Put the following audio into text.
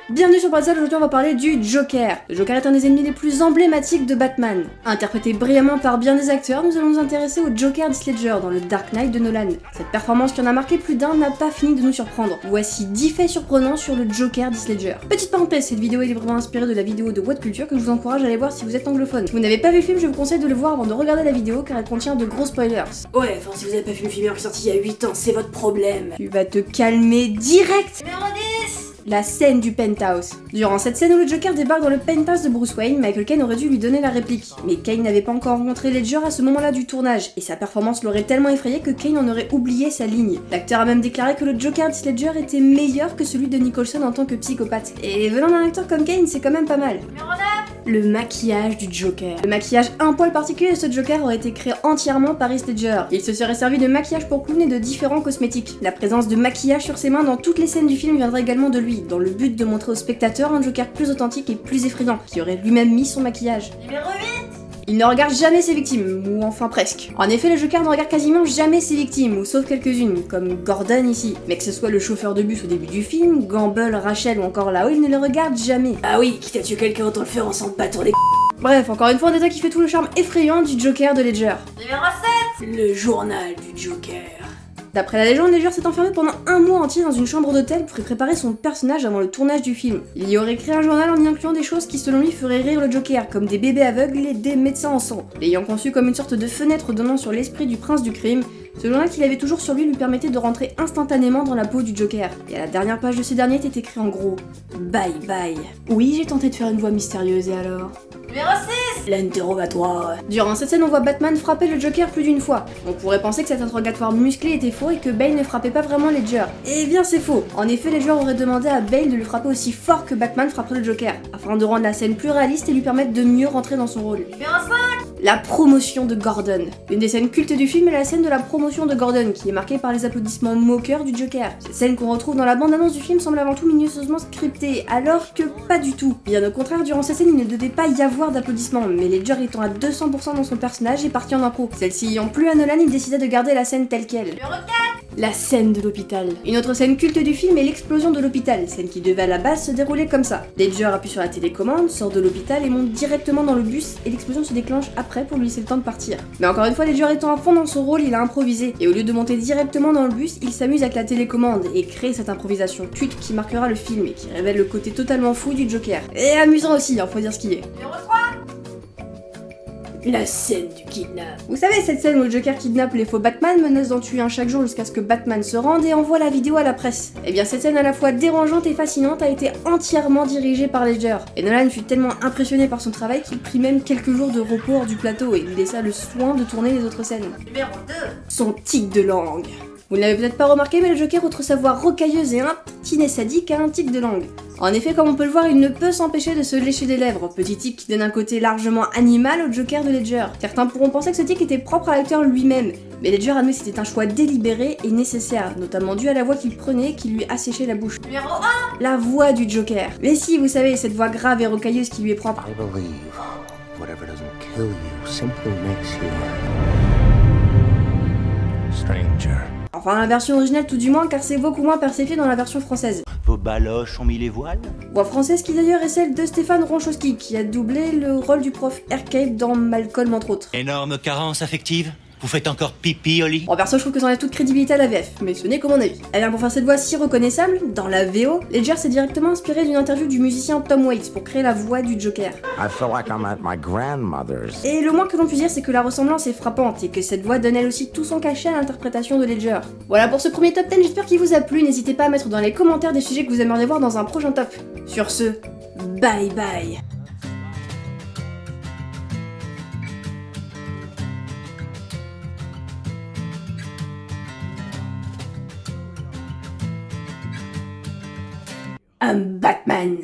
Bienvenue sur Brazil, aujourd'hui on va parler du Joker. Le Joker est un des ennemis les plus emblématiques de Batman. Interprété brillamment par bien des acteurs, nous allons nous intéresser au Joker d'Heath Ledger dans le Dark Knight de Nolan. Cette performance qui en a marqué plus d'un n'a pas fini de nous surprendre. Voici 10 faits surprenants sur le Joker d'Heath Ledger. Petite parenthèse, cette vidéo est librement inspirée de la vidéo de What Culture que je vous encourage à aller voir si vous êtes anglophone. Si vous n'avez pas vu le film, je vous conseille de le voir avant de regarder la vidéo car elle contient de gros spoilers. Ouais, enfin si vous n'avez pas vu le film qui est sorti il y a 8 ans, c'est votre problème. Tu vas te calmer direct. La scène du penthouse. Durant cette scène où le Joker débarque dans le penthouse de Bruce Wayne, Michael Caine aurait dû lui donner la réplique. Mais Caine n'avait pas encore rencontré Ledger à ce moment-là du tournage, et sa performance l'aurait tellement effrayé que Caine en aurait oublié sa ligne. L'acteur a même déclaré que le Joker d'Heath Ledger était meilleur que celui de Nicholson en tant que psychopathe. Et venant d'un acteur comme Caine, c'est quand même pas mal. Le maquillage du Joker. Le maquillage un poil particulier de ce Joker aurait été créé entièrement par Heath Ledger. Il se serait servi de maquillage pour clown et de différents cosmétiques. La présence de maquillage sur ses mains dans toutes les scènes du film viendrait également de lui, dans le but de montrer au spectateur un Joker plus authentique et plus effrayant, qui aurait lui-même mis son maquillage. Numéro 8. Il ne regarde jamais ses victimes, ou enfin presque. En effet, le Joker ne regarde quasiment jamais ses victimes, ou sauf quelques-unes, comme Gordon ici. Mais que ce soit le chauffeur de bus au début du film, Gamble, Rachel ou encore là-haut, il ne le regarde jamais. Ah oui, quitte à tuer quelqu'un, autant le faire en s'en battant les Bref, encore une fois, un détail qui fait tout le charme effrayant du Joker de Ledger. Numéro 7. Le journal du Joker. D'après la légende, Ledger s'est enfermé pendant un mois entier dans une chambre d'hôtel pour y préparer son personnage avant le tournage du film. Il y aurait créé un journal en y incluant des choses qui selon lui feraient rire le Joker, comme des bébés aveugles et des médecins en sang. L'ayant conçu comme une sorte de fenêtre donnant sur l'esprit du prince du crime, ce journal qu'il avait toujours sur lui lui permettait de rentrer instantanément dans la peau du Joker. Et à la dernière page de ce dernier était écrit en gros « Bye bye ». Oui, j'ai tenté de faire une voix mystérieuse et alors Numéro 6. L'interrogatoire. Durant cette scène, on voit Batman frapper le Joker plus d'une fois. On pourrait penser que cet interrogatoire musclé était faux et que Bale ne frappait pas vraiment Ledger. Eh bien c'est faux. En effet, Ledger aurait demandé à Bale de lui frapper aussi fort que Batman frapperait le Joker, afin de rendre la scène plus réaliste et lui permettre de mieux rentrer dans son rôle. Numéro 5. La promotion de Gordon. Une des scènes cultes du film est la scène de la promotion de Gordon, qui est marquée par les applaudissements moqueurs du Joker. Cette scène qu'on retrouve dans la bande-annonce du film semble avant tout minutieusement scriptée, alors que pas du tout. Bien au contraire, durant cette scène, il ne devait pas y avoir d'applaudissements, mais Ledger étant à 200% dans son personnage est parti en impro. Celle-ci ayant plu à Nolan, il décida de garder la scène telle quelle. La scène de l'hôpital. Une autre scène culte du film est l'explosion de l'hôpital, scène qui devait à la base se dérouler comme ça. Ledger appuie sur la télécommande, sort de l'hôpital et monte directement dans le bus, et l'explosion se déclenche après pour lui laisser le temps de partir. Mais encore une fois, Ledger étant à fond dans son rôle, il a improvisé, et au lieu de monter directement dans le bus, il s'amuse avec la télécommande et crée cette improvisation culte qui marquera le film et qui révèle le côté totalement fou du Joker. Et amusant aussi, hein, faut dire ce qui est. Numéro 3. La scène du kidnap. Vous savez, cette scène où le Joker kidnappe les faux Batman, menace d'en tuer un chaque jour jusqu'à ce que Batman se rende et envoie la vidéo à la presse. Eh bien cette scène à la fois dérangeante et fascinante a été entièrement dirigée par Ledger. Et Nolan fut tellement impressionné par son travail qu'il prit même quelques jours de repos hors du plateau et lui laissa le soin de tourner les autres scènes. Numéro 2. Son tic de langue. Vous ne l'avez peut-être pas remarqué, mais le Joker, outre sa voix rocailleuse et un tantinet sadique, a un tic de langue. En effet, comme on peut le voir, il ne peut s'empêcher de se lécher les lèvres, petit tic qui donne un côté largement animal au Joker de Ledger. Certains pourront penser que ce tic était propre à l'acteur lui-même, mais Ledger admet que c'était un choix délibéré et nécessaire, notamment dû à la voix qu'il prenait qui lui asséchait la bouche. Numéro 1. La voix du Joker. Mais si, vous savez, cette voix grave et rocailleuse qui lui est propre. I believe whatever doesn't kill you simply makes you stranger. Enfin, la version originale tout du moins, car c'est beaucoup moins perséfié dans la version française. Vos baloches ont mis les voiles? Voix française qui d'ailleurs est celle de Stéphane Ronchowski, qui a doublé le rôle du prof Ercape dans Malcolm entre autres. Énorme carence affective? Vous faites encore pipi au lit? En perso, je trouve que ça enlève toute crédibilité à la VF, mais ce n'est que mon avis. Eh bien, pour faire cette voix si reconnaissable, dans la VO, Ledger s'est directement inspiré d'une interview du musicien Tom Waits pour créer la voix du Joker. I feel like I'm at my grandmother's. Et le moins que l'on puisse dire, c'est que la ressemblance est frappante et que cette voix donne elle aussi tout son cachet à l'interprétation de Ledger. Voilà pour ce premier top 10, j'espère qu'il vous a plu. N'hésitez pas à mettre dans les commentaires des sujets que vous aimeriez voir dans un prochain top. Sur ce, bye bye. I'm Batman.